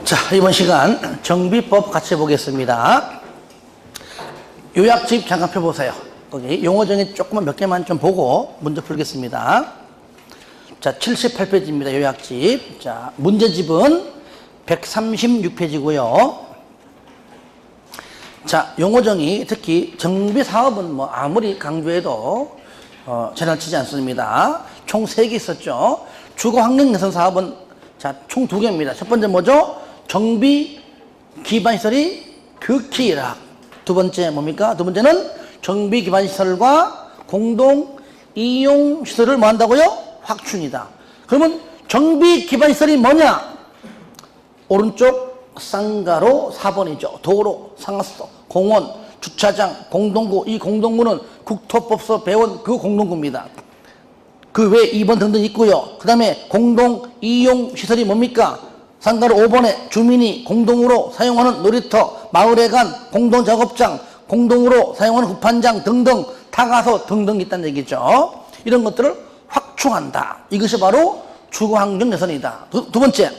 자, 이번 시간 정비법 같이 보겠습니다. 요약집 잠깐 펴보세요. 거기 용어 정의 조금만 몇 개만 좀 보고 문제 풀겠습니다. 자, 78페이지입니다. 요약집. 자, 문제집은 136페이지고요. 자, 용어 정의, 특히 정비 사업은 뭐 아무리 강조해도 지나치지 않습니다. 총 3개 있었죠. 주거 환경 개선 사업은 자, 총 2개입니다. 첫 번째 뭐죠? 정비 기반 시설이 극히 열악. 두 번째 뭡니까? 두 번째는 정비 기반 시설과 공동 이용 시설을 뭐 한다고요? 확충이다. 그러면 정비 기반 시설이 뭐냐? 오른쪽 쌍가로 4번이죠. 도로, 상하수도, 공원, 주차장, 공동구. 이 공동구는 국토법서 배운 그 공동구입니다. 그 외에 2번 등등 있고요. 그 다음에 공동 이용 시설이 뭡니까? 상가로 5번에 주민이 공동으로 사용하는 놀이터, 마을회관, 공동작업장, 공동으로 사용하는 후판장 등등, 타가소 등등 있다는 얘기죠. 이런 것들을 확충한다. 이것이 바로 주거환경 개선이다. 두 번째,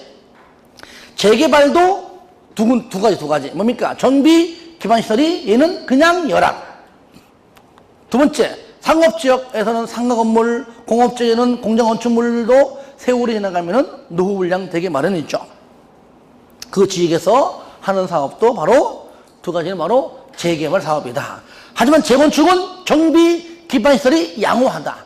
재개발도 두 가지. 뭡니까? 정비 기반시설이 얘는 그냥 열악. 두 번째, 상업지역에서는 상가건물, 공업지역에는 공장건축물도 세월이 지나가면은 노후 불량 되게 마련이죠. 그 지역에서 하는 사업도 바로 두 가지는 바로 재개발 사업이다. 하지만 재건축은 정비 기반시설이 양호하다.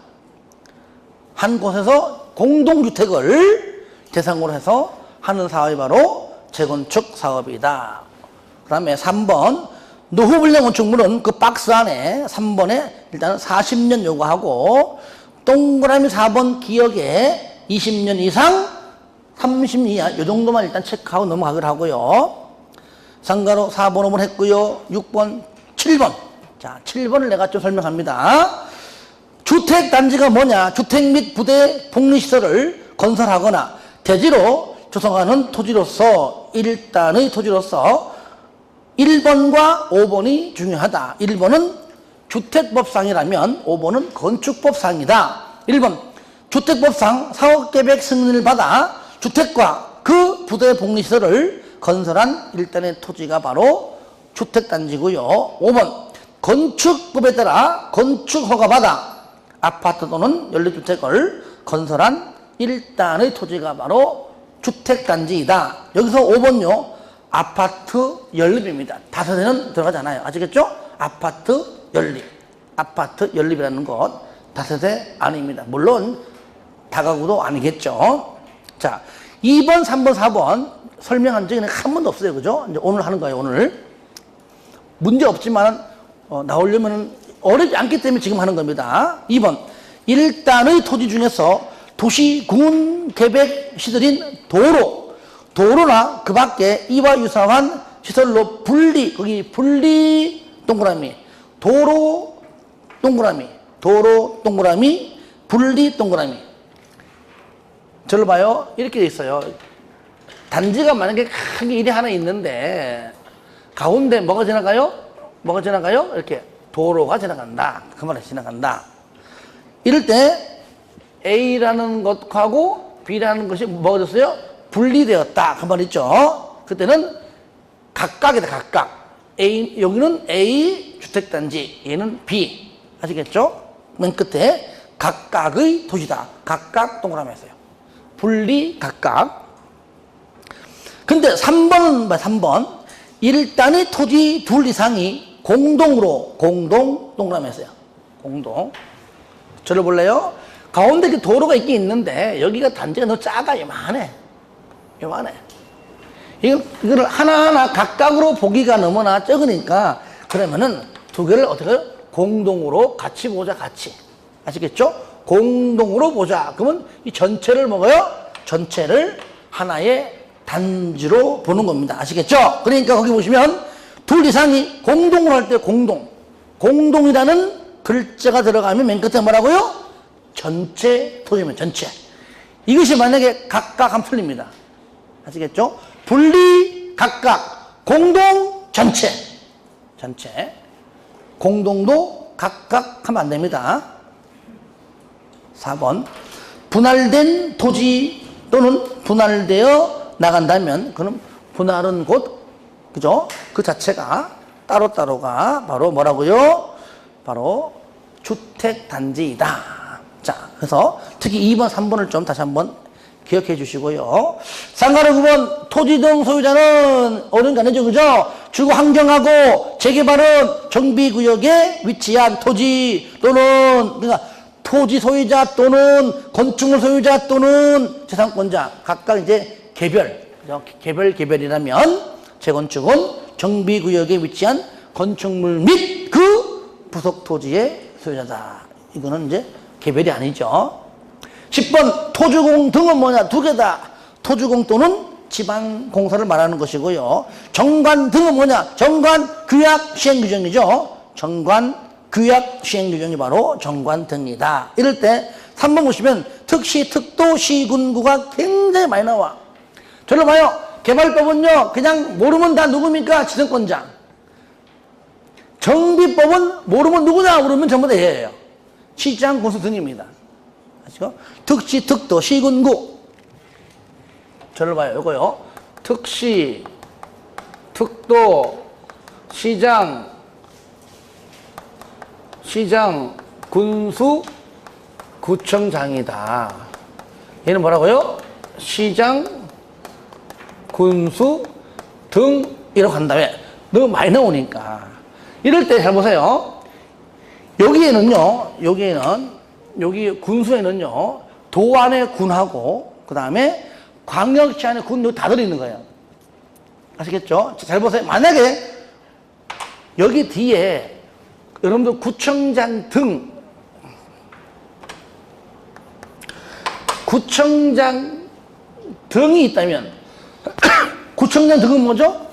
한 곳에서 공동주택을 대상으로 해서 하는 사업이 바로 재건축 사업이다. 그 다음에 3번, 노후불량 건축물은 그 박스 안에 3번에 일단은 40년 요구하고 동그라미 4번 기억에 20년 이상 30년 이하 이 정도만 일단 체크하고 넘어가기로 하고요. 상가로 4번, 5번 했고요. 6번, 7번. 자, 7번을 내가 좀 설명합니다. 주택단지가 뭐냐? 주택 및 부대 복리시설을 건설하거나 대지로 조성하는 토지로서 일단의 토지로서 1번과 5번이 중요하다. 1번은 주택법상이라면 5번은 건축법상이다. 1번, 주택법상 사업계획 승인을 받아 주택과 그 부대 복리시설을 건설한 일단의 토지가 바로 주택단지고요. 5번, 건축법에 따라 건축허가받아 아파트 또는 연립주택을 건설한 일단의 토지가 바로 주택단지이다. 여기서 5번요. 아파트 연립입니다. 다세대는 들어가잖아요. 아시겠죠? 아파트 연립. 아파트 연립이라는 것 다세대 아닙니다. 물론 다가구도 아니겠죠. 자, 2번, 3번, 4번 설명한 적이 한 번도 없어요. 그죠? 이제 오늘 하는 거예요. 오늘. 문제 없지만 나오려면 어렵지 않기 때문에 지금 하는 겁니다. 2번, 일단의 토지 중에서 도시 군 계획 시설인 도로나 그 밖에 이와 유사한 시설로 거기 분리 동그라미, 도로 동그라미, 분리 동그라미. 저를 봐요. 이렇게 돼 있어요. 단지가 만약에 크게 일이 하나 있는데 가운데 뭐가 지나가요? 이렇게 도로가 지나간다. 그 말에 지나간다. 이럴 때 A라는 것하고 B라는 것이 뭐가 됐어요? 분리되었다. 그 말이죠. 그때는 각각이다. 각각. 여기는 A 주택단지, 얘는 B. 아시겠죠? 맨 끝에 각각의 도시다. 각각 동그라미에서요. 분리 각각. 근데 3번은 뭐야? 3번. 일단의 토지 둘 이상이 공동 동그라미에서요. 공동. 저를 볼래요? 가운데 그 도로가 있긴 있는데 여기가 단지가 너무 작아. 요만해. 이거를 하나하나 각각으로 보기가 너무나 적으니까 그러면은 두 개를 어떻게 해요? 공동으로 같이 보자. 같이. 아시겠죠? 공동으로 보자. 그러면 이 전체를 먹어요? 전체를 하나의 단지로 보는 겁니다. 아시겠죠? 그러니까 거기 보시면 둘 이상이 공동으로 할 때 공동이라는 글자가 들어가면 맨 끝에 뭐라고요? 전체 토지면 전체. 이것이 만약에 각각 하면 틀립니다. 아시겠죠? 분리 각각, 공동 전체. 공동도 각각 하면 안 됩니다. 4번. 분할된 토지 또는 분할되어 나간다면 그는 분할은 곧, 그죠? 그 자체가 따로따로가 바로 뭐라고요? 바로 주택단지이다. 자, 그래서 특히 2번, 3번을 좀 다시 한번 기억해 주시고요. 상가의 9번, 토지 등 소유자는 어른이 아니죠, 그죠? 주거 환경하고 재개발은 정비구역에 위치한 토지 또는, 그러니까 토지 소유자 또는 건축물 소유자 또는 재산권자, 각각 이제 개별, 개별이라면 재건축은 정비구역에 위치한 건축물 및 그 부속 토지의 소유자다. 이거는 이제 개별이 아니죠. 10번 토주공 등은 뭐냐? 두 개다. 토주공 또는 지방공사를 말하는 것이고요. 정관 등은 뭐냐? 정관 규약 시행규정이죠. 정관 규약 시행규정이 바로 정관 등이다. 이럴 때 3번 보시면 특시, 특도, 시군구가 굉장히 많이 나와. 저를 봐요. 개발법은요, 그냥 모르면 다 누굽니까? 지정권자. 정비법은 모르면 누구냐? 물으면 전부 다 얘예요. 시장, 군수 등입니다. 아시죠? 특시, 특도, 시군구. 저를 봐요. 요거요. 특시, 특도, 시장, 군수, 구청장이다. 얘는 뭐라고요? 시장, 군수 등 이라고 한 다음에 너무 많이 나오니까 이럴 때 잘 보세요. 여기에는요, 여기 군수에는요, 도 안에 군하고 그 다음에 광역시 안에 군 여기 다 들어있는 거예요. 아시겠죠? 잘 보세요. 만약에 여기 뒤에 여러분들 구청장 등이 있다면 구청장 등은 뭐죠?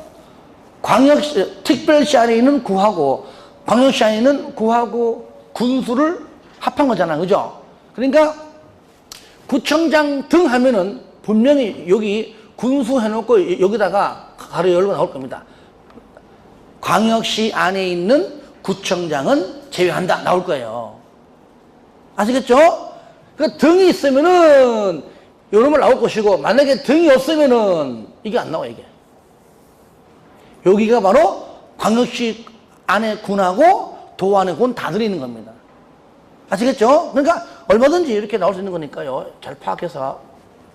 광역시, 특별시 안에 있는 구하고 광역시 안에 있는 구하고 군수를 합한 거잖아요. 그죠? 그러니까 구청장 등 하면은 분명히 여기 군수 해놓고 여기다가 가로 열고 나올 겁니다. 광역시 안에 있는 구청장은 제외한다. 나올 거예요. 아시겠죠? 그러니까 등이 있으면은 요런 말 나올 것이고, 만약에 등이 없으면은 이게 안 나와, 이게. 여기가 바로 광역시 안에 군하고 도 안에 군 다 들어있는 겁니다. 아시겠죠? 그러니까 얼마든지 이렇게 나올 수 있는 거니까요. 잘 파악해서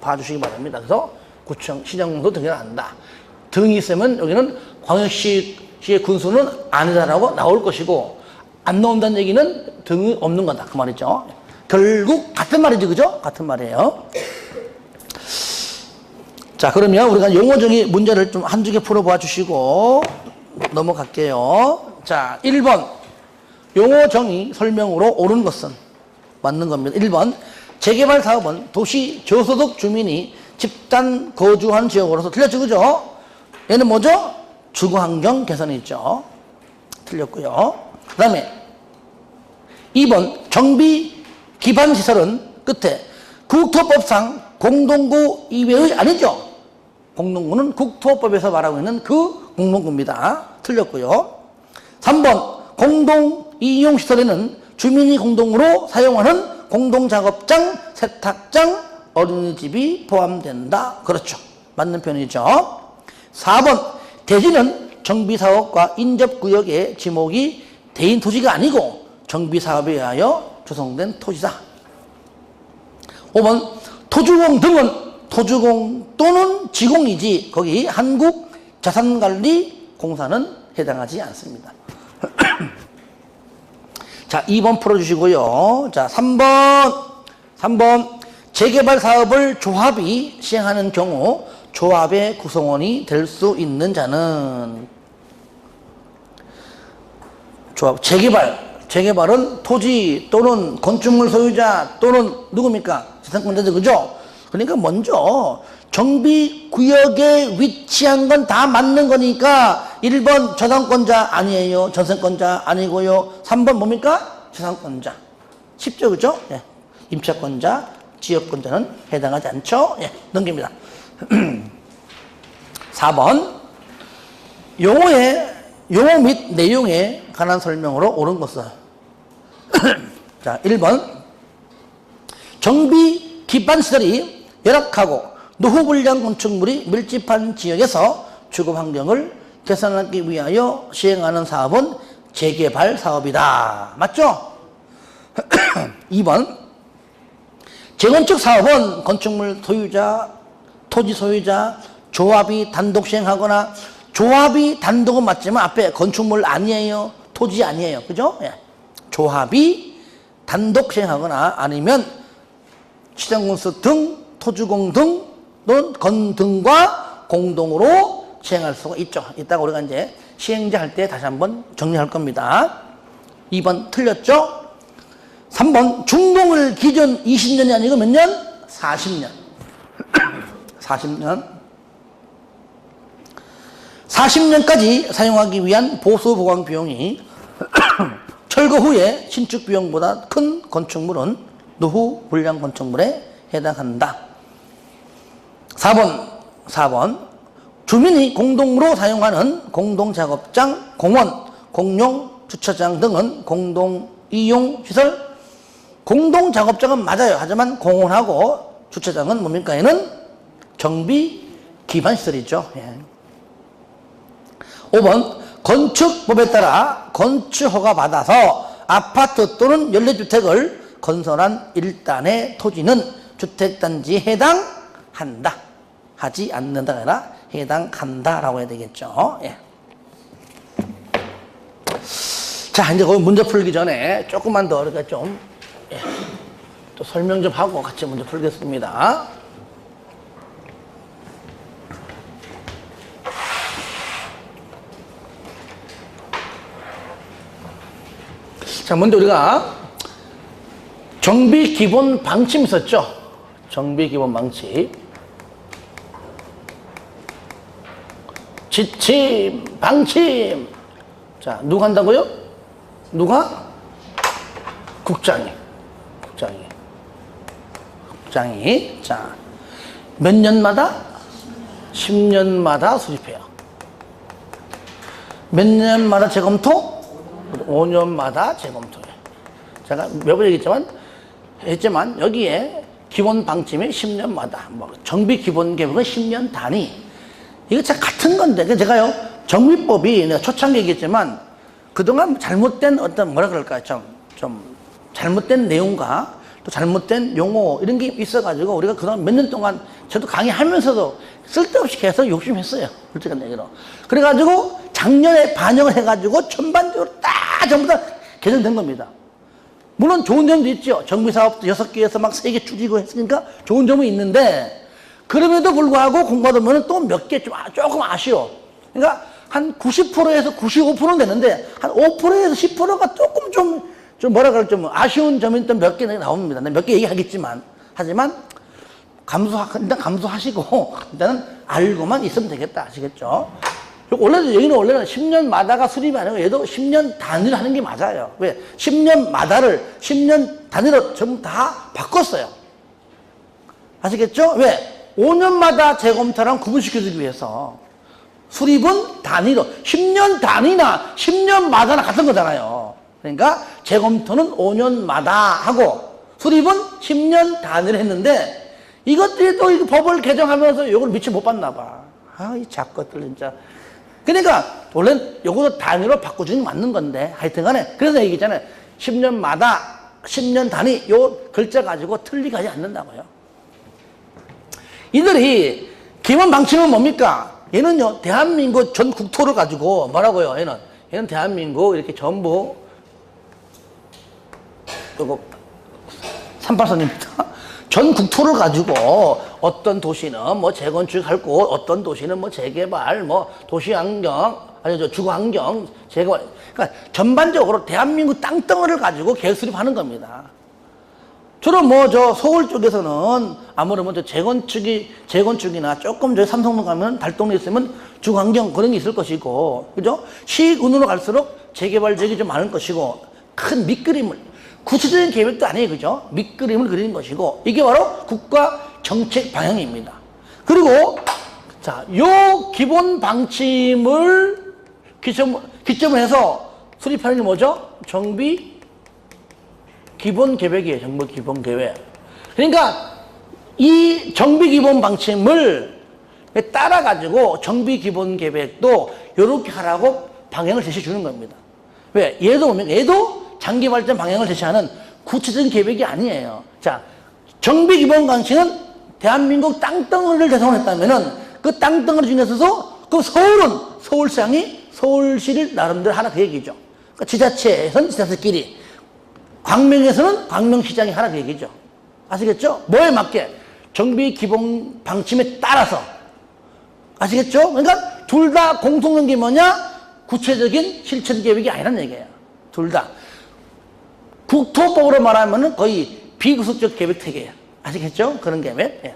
봐주시기 바랍니다. 그래서 구청, 시장군도 등이 안다. 등이 있으면 여기는 광역시의 군수는 아니다라고 나올 것이고, 안 나온다는 얘기는 등이 없는 거다. 그 말이죠. 결국 같은 말이죠. 그죠? 같은 말이에요. 자, 그러면 우리가 용어정의 문제를 좀 한두 개 풀어봐 주시고 넘어갈게요. 자, 1번. 용어정의 설명으로 옳은 것은 맞는 겁니다. 1번. 재개발 사업은 도시 저소득 주민이 집단 거주한 지역으로서 틀렸죠. 그죠? 얘는 뭐죠? 주거환경 개선이 있죠. 틀렸고요. 그 다음에 2번. 정비 기반시설은 끝에 국토법상 공동구 이외의 아니죠. 공동구는 국토법에서 말하고 있는 그 공동구입니다. 틀렸고요. 3번. 공동이용시설에는 주민이 공동으로 사용하는 공동작업장, 세탁장, 어린이집이 포함된다. 그렇죠. 맞는 표현이죠. 4번. 대지는 정비사업과 인접구역의 지목이 대인 토지가 아니고 정비사업에 의하여 조성된 토지다. 5번. 토주공 등은 토주공 또는 지공이지 거기 한국자산관리공사는 해당하지 않습니다. 자, 2번 풀어주시고요. 자, 3번. 재개발 사업을 조합이 시행하는 경우 조합의 구성원이 될 수 있는 자는 조합, 재개발은 토지 또는 건축물 소유자 또는 누굽니까? 재산권자죠. 그죠? 그러니까 먼저 정비구역에 위치한 건 다 맞는 거니까 1번 저당권자 아니에요. 전세권자 아니고요. 3번 뭡니까? 재산권자. 쉽죠. 그죠? 예. 임차권자, 지역권자는 해당하지 않죠. 예. 넘깁니다. 4번. 용어 및 내용에 관한 설명으로 옳은 것은 자, 1번. 정비 기반시설이 열악하고 노후불량 건축물이 밀집한 지역에서 주거 환경을 개선하기 위하여 시행하는 사업은 재개발 사업이다. 맞죠? 2번 재건축 사업은 건축물 소유자, 토지 소유자, 조합이 단독 시행하거나 조합이 단독은 맞지만 앞에 건축물 아니에요. 토지 아니에요. 그죠? 예. 조합이 단독 시행하거나 아니면 시장군수 등 토주공 등 또는 건 등과 공동으로 시행할 수가 있죠. 이따가 우리가 이제 시행자 할 때 다시 한번 정리할 겁니다. 2번 틀렸죠? 3번 준공을 기준 20년이 아니고 몇 년? 40년. 40년. 40년까지 사용하기 위한 보수 보강 비용이 철거 후에 신축 비용보다 큰 건축물은 노후 불량 건축물에 해당한다. 4번 주민이 공동으로 사용하는 공동작업장, 공원, 공용 주차장 등은 공동이용시설. 공동작업장은 맞아요. 하지만 공원하고 주차장은 뭡니까? 얘는 정비 기반시설이죠. 예. 5번 건축법에 따라 건축허가 받아서 아파트 또는 연립주택을 건설한 일단의 토지는 주택단지에 해당한다. 하지 않는다가 아니라 해당한다라고 해야 되겠죠. 예. 자, 이제 거기 문제 풀기 전에 조금만 더 이렇게 좀 또 설명 좀 하고 같이 문제 풀겠습니다. 자, 먼저 우리가 정비 기본 방침 있었죠? 정비 기본 방침. 지침, 방침. 자, 누가 한다고요? 누가? 국장이. 자, 몇 년마다? 10년마다 수립해요. 몇 년마다 재검토? 5년마다 재검토해. 제가 몇 번 했지만 여기에 기본 방침이 10년마다, 뭐 정비 기본 계획은 10년 단위. 이거 참 같은 건데, 제가요 정비법이 내가 초창기 얘기했지만 그동안 잘못된 어떤 뭐라 그럴까요? 좀 잘못된 내용과 또 잘못된 용어 이런 게 있어가지고 우리가 그동안 몇 년 동안 저도 강의하면서도 쓸데없이 계속 욕심했어요. 솔직한 얘기로. 그래가지고 작년에 반영을 해가지고 전반적으로 다 전부 다 개선된 겁니다. 물론 좋은 점도 있죠. 정비사업도 6개에서 막 3개 줄이고 했으니까 좋은 점은 있는데 그럼에도 불구하고 공부하다 보면 또 몇 개 조금 아쉬워. 그러니까 한 90%에서 95%는 되는데 한 5%에서 10%가 조금 좀 뭐라 그럴지 좀 아쉬운 점이 또 몇 개 나옵니다. 몇 개 얘기하겠지만 하지만 일단 감수하시고 일단은 알고만 있으면 되겠다. 아시겠죠? 원래는 10년마다가 수립이 아니고 얘도 10년 단위로 하는 게 맞아요. 왜? 10년마다를 10년 단위로 전부 다 바꿨어요. 아시겠죠? 왜? 5년마다 재검토랑 구분시켜주기 위해서 수립은 단위로 10년 단위나 10년마다나 같은 거잖아요. 그러니까 재검토는 5년마다 하고 수립은 10년 단위로 했는데 이것들이 또 이 법을 개정하면서 이걸 미처 못 봤나 봐. 아, 이 작것들 진짜. 그러니까 원래는 이것도 단위로 바꿔주는 게 맞는 건데 하여튼 간에 그래서 얘기했잖아요. 10년마다 10년 단위 요 글자 가지고 틀리게 하지 않는다고요. 이들이 기본 방침은 뭡니까? 얘는요 대한민국 전 국토를 가지고 뭐라고요? 얘는 대한민국 이렇게 전부 이거 384입니다. 전 국토를 가지고 어떤 도시는 뭐 재건축할 곳, 어떤 도시는 뭐 재개발, 뭐 도시환경, 아니 주거환경, 재개발. 그러니까 전반적으로 대한민국 땅덩어리를 가지고 계획 수립하는 겁니다. 주로 서울 쪽에서는 아무래도 재건축이나 조금 삼성동 가면 달동네 있으면 주거환경 그런 게 있을 것이고, 그죠? 시군으로 갈수록 재개발 지역이 좀 많을 것이고, 큰 밑그림을, 구체적인 계획도 아니에요, 그죠? 밑그림을 그리는 것이고, 이게 바로 국가 정책 방향입니다. 그리고, 자, 요 기본 방침을 기점으로 해서 수립하는 게 뭐죠? 정비 기본 계획이에요, 정비 기본 계획. 그러니까, 이 정비 기본 방침을 따라가지고 정비기본계획도 이렇게 하라고 방향을 제시해 주는 겁니다. 왜? 얘도 보면 얘도 장기발전 방향을 제시하는 구체적인 계획이 아니에요. 자, 정비기본강식은 대한민국 땅덩어리를 대성했다면은 그 땅덩어리 중에서도 그 서울은 서울시장이 서울시를 나름대로 하나 그 얘기죠. 그러니까 지자체에서는 지자체끼리, 광명에서는 광명시장이 하나 그 얘기죠. 아시겠죠? 뭐에 맞게? 정비기본 방침에 따라서. 아시겠죠? 그러니까 둘 다 공통된 게 뭐냐? 구체적인 실천 계획이 아니란 얘기예요. 둘 다. 국토법으로 말하면은 거의 비구속적 계획 체계예요. 아시겠죠? 그런 계획. 예.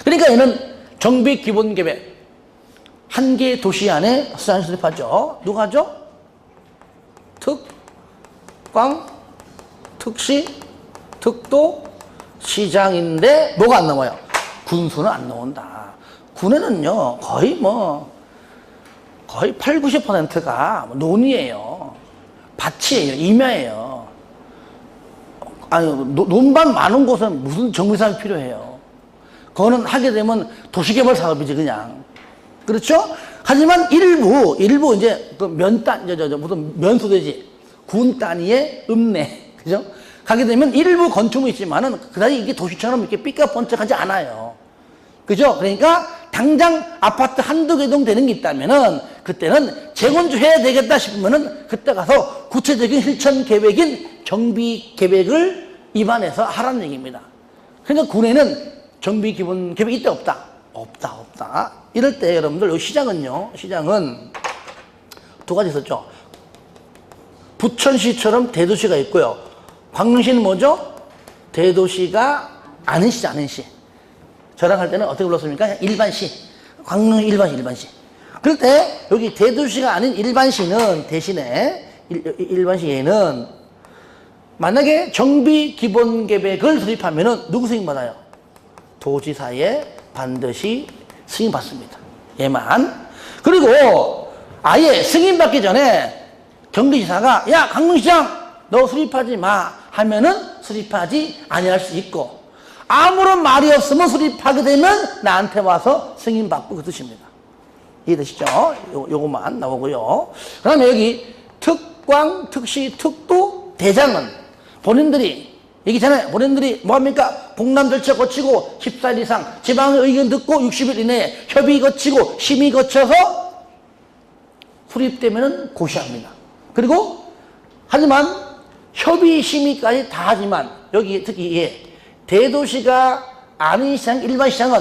그러니까 얘는 정비기본계획. 한 개의 도시 안에 수장이 수립하죠. 누가 하죠? 특, 광, 특시, 특도, 시장인데 뭐가 안 나와요? 군수는 안 나온다. 군에는요 거의 8, 90%가 논이에요. 밭이에요. 임야예요. 아니 논밭 많은 곳은 무슨 정비사업이 필요해요. 그거는 하게 되면 도시개발 사업이지 그냥. 그렇죠? 하지만 일부 이제 그 무슨 면소되지 군 단위의 읍내 그죠? 가게 되면 일부 건축물이 있지만은 그다지 이게 도시처럼 이렇게 삐까번쩍하지 않아요. 그죠? 그러니까 당장 아파트 한두 개 정도 되는 게 있다면은 그때는 재건축해야 되겠다 싶으면은 그때 가서 구체적인 실천 계획인 정비 계획을 입안해서 하라는 얘기입니다. 그러니까 군에는 정비 기본 계획이 있다 없다? 없다. 이럴 때 여러분들 이 시장은 두 가지 있었죠. 부천시처럼 대도시가 있고요. 광명시는 뭐죠? 대도시가 아닌 시. 저랑 할 때는 어떻게 불렀습니까? 일반시. 광명 일반시. 그럴 때 여기 대도시가 아닌 일반시는 대신에 일반시에는 만약에 정비기본계획을 수립하면은 누구 승인받아요? 도지사에 반드시 승인받습니다. 얘만. 그리고 아예 승인받기 전에 경기지사가 야 광명시장 너 수립하지 마 하면은 수립하지 아니할 수 있고 아무런 말이 없으면 수립하게 되면 나한테 와서 승인받고 그 뜻입니다. 이해되시죠? 요거만 나오고요. 그 다음에 여기 특광, 특시, 특도, 대장은 본인들이 얘기잖아요. 본인들이 뭐합니까? 공람 절차 거치고 14일 이상 지방의 의견 듣고 60일 이내에 협의 거치고 심의 거쳐서 수립되면은 고시합니다. 그리고 하지만 협의 심의까지 다 하지만 여기 특히 대도시가 아닌 시장, 일반 시장은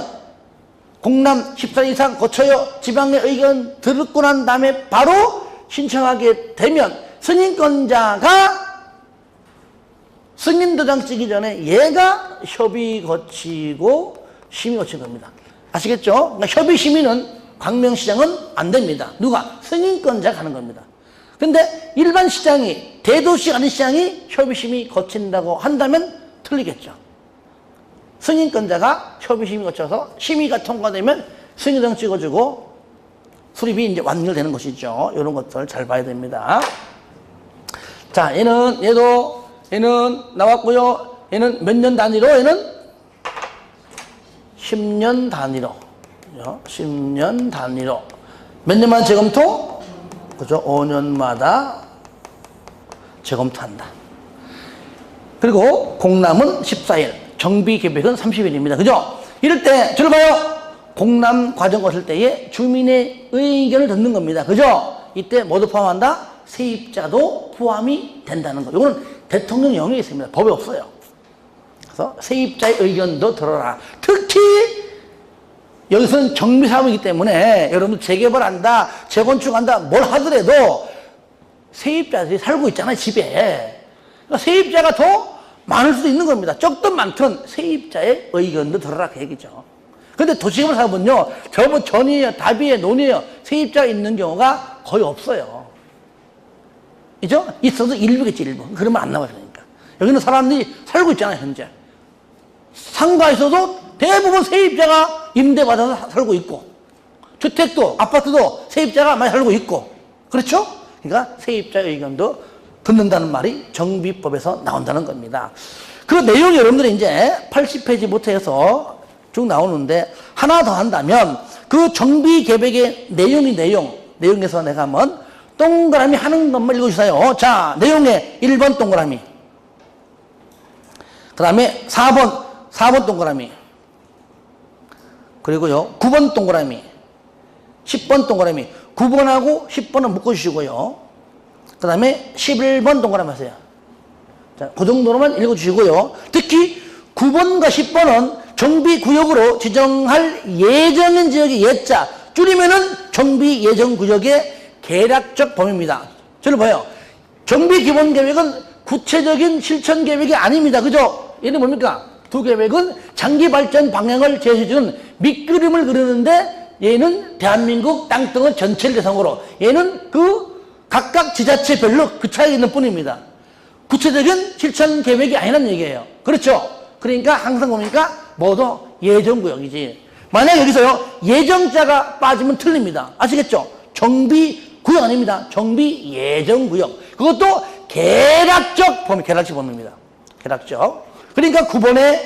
공람 14일 이상 거쳐요. 지방의 의견 듣고 난 다음에 바로 신청하게 되면 승인권자가 승인도장 찍기 전에 얘가 협의 거치고 심의 거친 겁니다. 아시겠죠? 그러니까 협의 심의는 광명시장은 안 됩니다. 누가? 승인권자가 하는 겁니다. 근데 일반 시장이 대도시 아닌 시장이 협의 심의 거친다고 한다면 틀리겠죠. 승인권자가 협의 심의 거쳐서 심의가 통과되면 승인도장 찍어주고 수립이 이제 완결되는 것이죠. 이런 것들 잘 봐야 됩니다. 자, 얘는 나왔고요. 얘는 몇 년 단위로? 얘는 10년 단위로. 10년 단위로. 몇 년만 재검토? 그죠? 5년마다 재검토한다. 그리고 공람은 14일, 정비 계획은 30일입니다. 그죠? 이럴 때, 저를 봐요. 공람 과정 거칠 때에 주민의 의견을 듣는 겁니다. 그죠? 이때 모두 포함한다? 세입자도 포함이 된다는 거. 이거는 대통령 영역에 있습니다. 법에 없어요. 그래서 세입자의 의견도 들어라. 특히 여기서는 정비사업이기 때문에 여러분들 재개발한다, 재건축한다, 뭘 하더라도 세입자들이 살고 있잖아요, 집에. 그러니까 세입자가 더 많을 수도 있는 겁니다. 적든 많든 세입자의 의견도 들어라 그 얘기죠. 근데 도시개발 사업은요, 전이에요, 답이에요, 논이에요. 세입자가 있는 경우가 거의 없어요. 그죠? 있어도 일부겠지, 일부. 그러면 안 나와요, 그러니까. 여기는 사람들이 살고 있잖아요, 현재. 상가에서도 대부분 세입자가 임대받아서 살고 있고, 주택도, 아파트도 세입자가 많이 살고 있고, 그렇죠? 그러니까 세입자의 의견도 듣는다는 말이 정비법에서 나온다는 겁니다. 그 내용이 여러분들이 이제 80페이지부터 해서 쭉 나오는데 하나 더 한다면 그 정비 계획의 내용에서 내가 한번 동그라미 하는 것만 읽어주세요. 자, 내용에 1번 동그라미. 그 다음에 4번 동그라미. 그리고요, 9번 동그라미. 10번 동그라미. 9번하고 10번은 묶어주시고요. 그 다음에 11번 동그라미 하세요. 자, 그 정도로만 읽어주시고요. 특히 9번과 10번은 정비구역으로 지정할 예정인 지역의 예자, 줄이면은 정비예정구역의 계략적 범위입니다. 저를 봐요. 정비기본계획은 구체적인 실천계획이 아닙니다. 그죠? 얘는 뭡니까? 두 계획은 장기발전 방향을 제시해주는 밑그림을 그리는데 얘는 대한민국 땅덩어 전체를 대상으로, 얘는 그 각각 지자체별로 그 차이가 있는 뿐입니다. 구체적인 실천 계획이 아니라는 얘기예요. 그렇죠? 그러니까 항상 보니까 모두 예정구역이지. 만약 여기서요, 예정자가 빠지면 틀립니다. 아시겠죠? 정비구역 아닙니다. 정비예정구역. 그것도 계략적 범위, 계략적 범위입니다. 계략적. 그러니까 9번에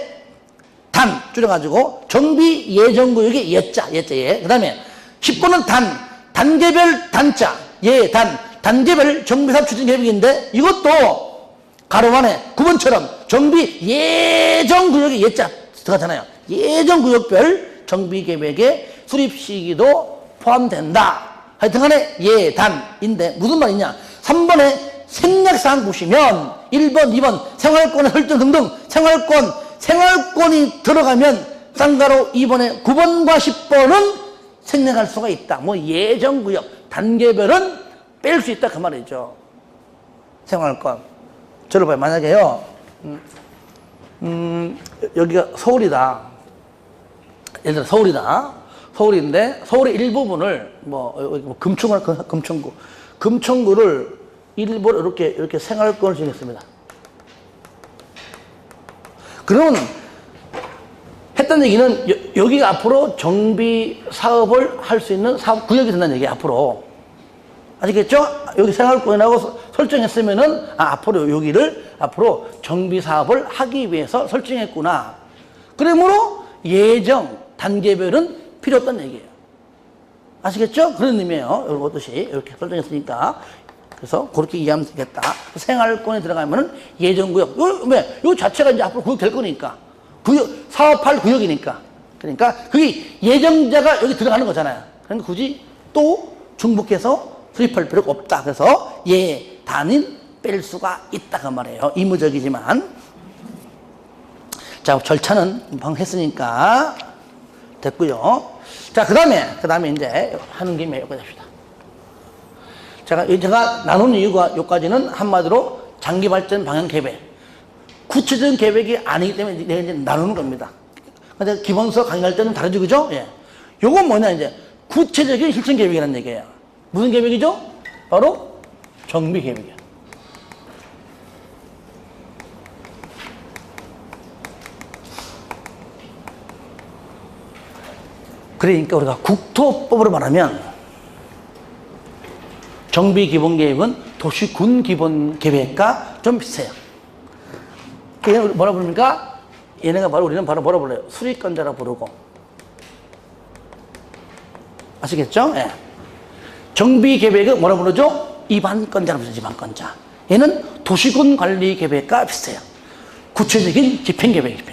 단 줄여가지고 정비예정구역의 예자, 예. 그 다음에 10번은 단계별 단자, 단계별 정비사업 추진 계획인데 이것도 가로 안에 9번처럼 정비예정구역의 예자 들어가잖아요. 예정구역별 정비계획의 수립 시기도 포함된다. 하여튼 간에 예단인데 무슨 말이냐. 3번에 생략사항 보시면 1번, 2번 생활권의 설정 등등 생활권이 들어가면 쌍가로 2번에 9번과 10번은 생략할 수가 있다. 뭐 예정구역 단계별은 뺄 수 있다 그 말이죠. 생활권. 저를 봐요. 만약에요, 여기가 서울이다. 예를 들어 서울인데 서울의 일부분을 금천구를 일부러 이렇게 생활권을 정했습니다. 그러면 했던 얘기는 여기가 앞으로 정비 사업을 할 수 있는 사업 구역이 된다는 얘기예요. 앞으로. 아시겠죠? 여기 생활권이라고 설정했으면은 앞으로 여기를 앞으로 정비 사업을 하기 위해서 설정했구나. 그러므로 예정 단계별은 필요 없다는 얘기예요. 아시겠죠? 그런 의미예요. 이것도 이렇게 설정했으니까. 그래서 그렇게 이해하면 되겠다. 생활권에 들어가면은 예정구역. 요 자체가 이제 앞으로 구역 될 거니까. 사업할 구역이니까. 그러니까 그게 예정자가 여기 들어가는 거잖아요. 그러니까 굳이 또 중복해서 수립할 필요가 없다. 그래서 단인 뺄 수가 있다 그 말이에요. 의무적이지만. 자, 절차는 방금 했으니까 됐고요. 자, 그 다음에 이제 하는 김에 여기까지 합시다. 제가 나눈 이유가 여기까지는 한마디로 장기발전 방향 계획. 구체적인 계획이 아니기 때문에 내가 이제 나누는 겁니다. 근데 기본서 강의할 때는 다르죠, 그죠? 예. 요건 뭐냐, 이제 구체적인 실천 계획이라는 얘기예요. 무슨 계획이죠? 바로 정비 계획이에요. 그러니까 우리가 국토법으로 말하면 정비 기본 계획은 도시군 기본 계획과 좀 비슷해요. 얘는 뭐라 부릅니까? 우리는 바로 뭐라 불러요? 수리권자라 부르고. 아시겠죠? 예. 정비 계획은 뭐라 부르죠? 입안권자라 부르죠. 입안권자. 얘는 도시군 관리 계획과 비슷해요. 구체적인 집행 계획.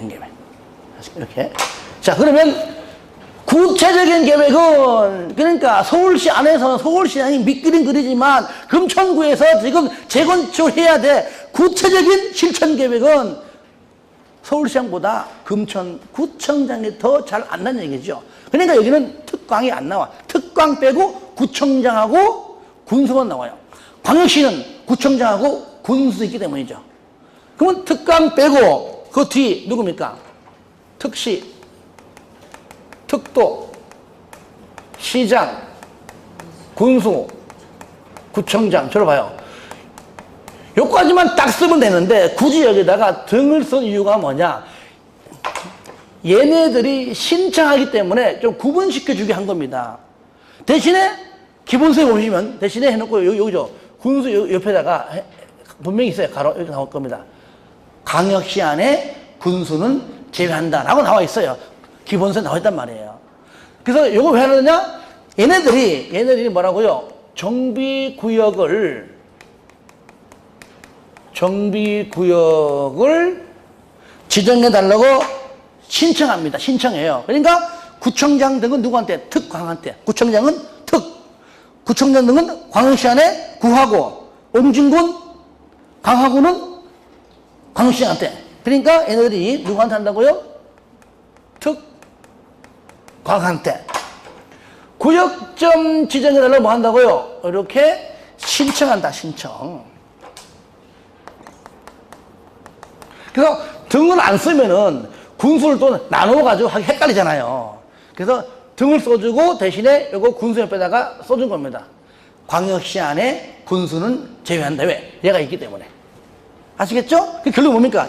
이렇게. 자, 그러면 구체적인 계획은, 그러니까 서울시 안에서는 서울시장이 밑그림 그리지만 금천구에서 지금 재건축을 해야 돼. 구체적인 실천 계획은 서울시장보다 금천구청장이 더 잘 안 나는 얘기죠. 그러니까 여기는 특광이 안 나와. 특광 빼고 구청장하고 군수만 나와요. 광역시는 구청장하고 군수 있기 때문이죠. 그러면 특광 빼고 그 뒤 누굽니까? 특시, 특도, 시장, 군수, 구청장. 들어봐요. 여기까지만 딱 쓰면 되는데 굳이 여기다가 등을 쓴 이유가 뭐냐. 얘네들이 신청하기 때문에 좀 구분시켜주게 한 겁니다. 대신에 기본서에 보시면 대신에 해놓고 여기죠. 군수 옆에다가 분명히 있어요. 가로 이렇게 나올 겁니다. 광역시 안에 군수는 제외한다라고 나와 있어요. 기본서에 나와 있단 말이에요. 그래서 요거 왜 하느냐? 얘네들이 뭐라고요? 정비구역을 지정해달라고 신청합니다. 신청해요. 그러니까 구청장 등은 누구한테? 특광한테. 구청장은 구청장 등은 광역시 안에 구하고, 옹진군, 강화군은 광역시한테. 그러니까 얘네들이 누구한테 한다고요? 특광한테. 구역점 지정해달라고 뭐 한다고요? 이렇게 신청한다, 신청. 그래서 등을 안 쓰면은 군수를 또 나눠가지고 하기 헷갈리잖아요. 그래서 등을 써주고 대신에 이거 군수 옆에다가 써준 겁니다. 광역시 안에 군수는 제외한다. 왜? 얘가 있기 때문에. 아시겠죠? 그 결론 뭡니까?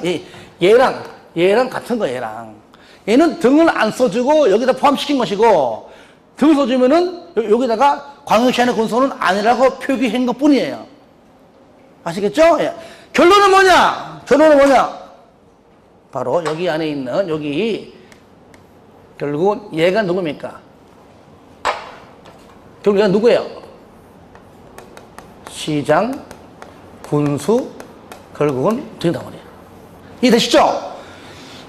얘랑 같은 거, 얘랑. 얘는 등을 안 써주고 여기다 포함시킨 것이고, 등을 써주면은 여기다가 광역시 안에 군수는 아니라고 표기한 것 뿐이에요. 아시겠죠? 예. 결론은 뭐냐? 바로 여기 안에 있는, 여기, 결국은 얘가 누굽니까? 결국 얘가 누구예요? 시장, 군수, 결국은 등당원이에요. 이해되시죠?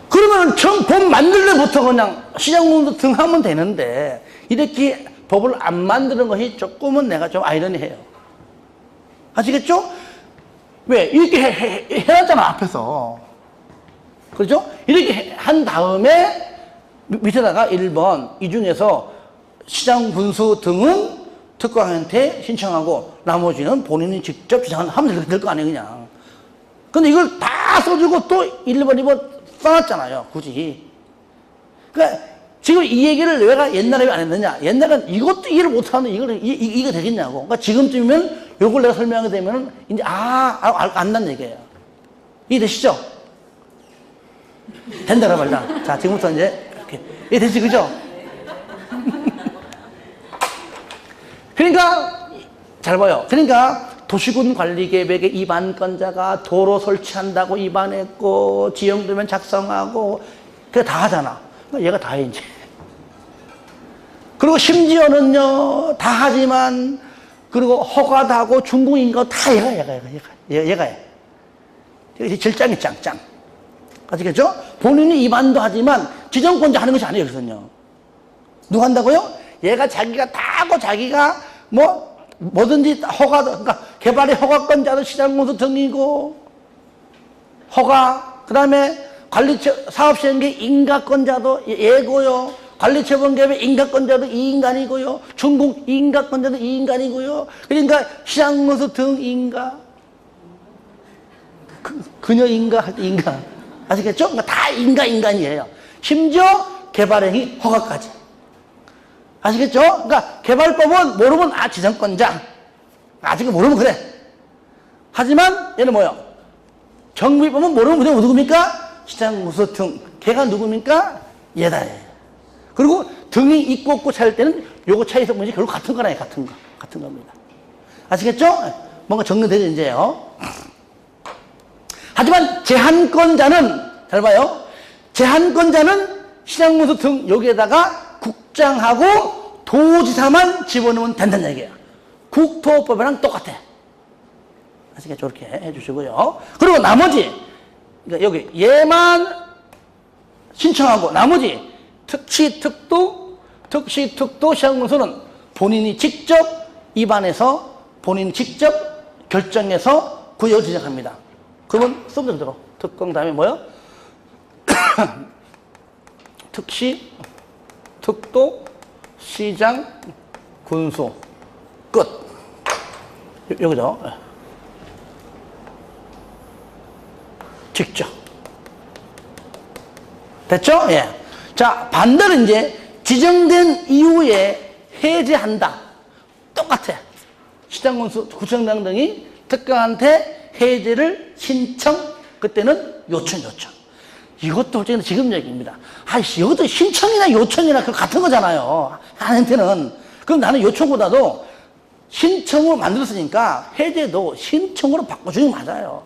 그러면 법 만들 때부터 그냥 시장, 군수 등 하면 되는데, 이렇게 법을 안 만드는 것이 조금은 내가 좀 아이러니해요. 아시겠죠? 왜? 이렇게 해놨잖아, 앞에서. 그렇죠? 이렇게 한 다음에 밑에다가 1번 이 중에서 시장, 군수 등은 특광한테 신청하고 나머지는 본인이 직접 지정하면 될 거 아니에요, 그냥. 근데 이걸 다 써주고 또 1번, 2번 써놨잖아요, 굳이. 그러니까 지금 이 얘기를 내가 옛날에 왜 안 했느냐? 옛날엔 이것도 이해를 못하는데 이게 되겠냐고. 그러니까 지금쯤이면 요걸 내가 설명하게 되면은 이제 안단 얘기예요. 이해되시죠? 된다라 말이다. 자, 지금부터 이제 이렇게 이해되시, 그죠? 그러니까 잘 봐요. 그러니까 도시군 관리계획의 입안권자가 도로 설치한다고 입안했고, 지형도면 작성하고, 그게 다 하잖아. 그러니까 얘가 다 해, 이제. 그리고 심지어는요, 다 하지만, 그리고 허가도 하고, 준공인가 다 얘가 해. 이게 제일 짱. 아시겠죠? 본인이 입안도 하지만, 지정권자 하는 것이 아니에요, 여기서는요. 누가 한다고요? 얘가 자기가 다 하고, 자기가 뭐든지 그러니까 개발의 허가권자도 시장군수 등이고, 그 다음에 사업시행계 인가권자도 얘고요. 관리처분계획 인가권자도 이 인간이고요. 준공 인가권자도 이 인간이고요. 그러니까 시장군수 등 인가, 그녀 인가, 아시겠죠? 그러니까 다 인간이에요. 심지어 개발행위 허가까지. 아시겠죠? 그러니까 개발법은 모르면 지정권자. 아직은 모르면 그래. 하지만 얘는 뭐예요? 정비법은 모르면 그냥 누굽니까? 시장군수 등. 걔가 누굽니까? 얘다. 그리고 등이 있고 없고 차일 때는 요거 차이에서 뭔지 결국 같은 거라요. 같은 겁니다. 아시겠죠? 뭔가 정리되죠, 이제요. 하지만 제한권자는, 잘 봐요. 제한권자는 시장군수 등 여기에다가 국장하고 도지사만 집어넣으면 된다는 얘기예요. 국토법이랑 똑같아. 아시겠죠? 이렇게 해주시고요. 그리고 나머지, 그러니까 여기 얘만 신청하고 나머지 특시, 특도 시장군수는 본인이 직접 입안해서 본인이 직접 결정해서 구역을 지정합니다. 그러면 써보자, 그대로. 특공 다음에 뭐요? 특시, 특도, 시장, 군수. 끝. 여기죠. 직접. 됐죠? 예. 자, 반대로 이제 지정된 이후에 해제한다. 똑같아. 시장, 군수, 구청장 등이 특강한테 해제를 신청, 그때는 요청. 이것도 솔직히 지금 얘기입니다. 이것도 신청이나 요청이나 그 같은 거잖아요. 한한테는. 그럼 나는 요청보다도 신청으로 만들었으니까 해제도 신청으로 바꿔주는 게 맞아요.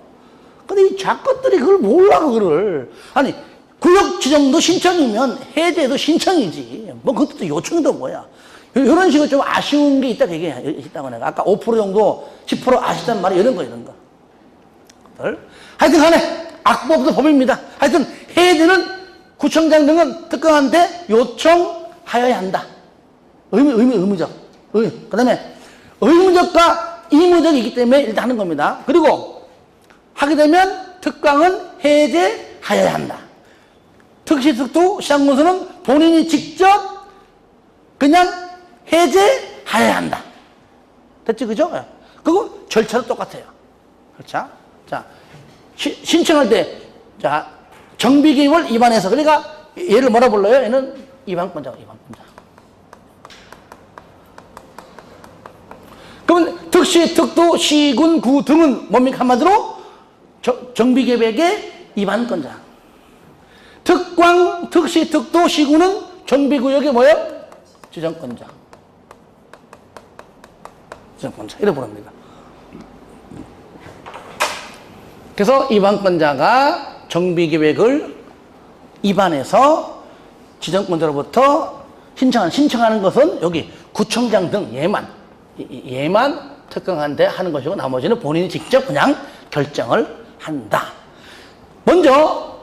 근데 이 작것들이 그걸 몰라, 그거를. 아니, 구역 지정도 신청이면 해제도 신청이지. 뭐 그것도 요청도 뭐야. 이런 식으로 좀 아쉬운 게 있다, 그게 있다고 내가. 아까 5% 정도, 10% 아쉽단 말이야. 이런 거, 이런 거. 하여튼 간에 악법도 법입니다. 하여튼 해제는 구청장 등은 특검한테 요청하여야 한다. 의무적. 그 다음에 의무적과 의무적이기 때문에 일단 하는 겁니다. 그리고 하게 되면 특강은 해제하여야 한다. 특시, 특도, 시장군수는 본인이 직접 그냥 해제하여야 한다. 됐지, 그죠? 그거 절차도 똑같아요. 그렇죠? 자, 신청할 때, 자, 정비계획을 위반해서, 그러니까 얘를 뭐라 불러요? 얘는 위반권자고, 위반권자. 그러면 특시, 특도, 시군, 구 등은 뭡니까? 한마디로 정비계획의 위반권자. 특광, 특시, 특도, 시군은 정비구역의 뭐예요? 지정권자. 지정권자. 이래 부릅니다. 그래서 위반권자가 정비계획을 위반해서 지정권자로부터 신청하는 것은 여기 구청장 등 얘만 특강한테 하는 것이고 나머지는 본인이 직접 그냥 결정을 한다. 먼저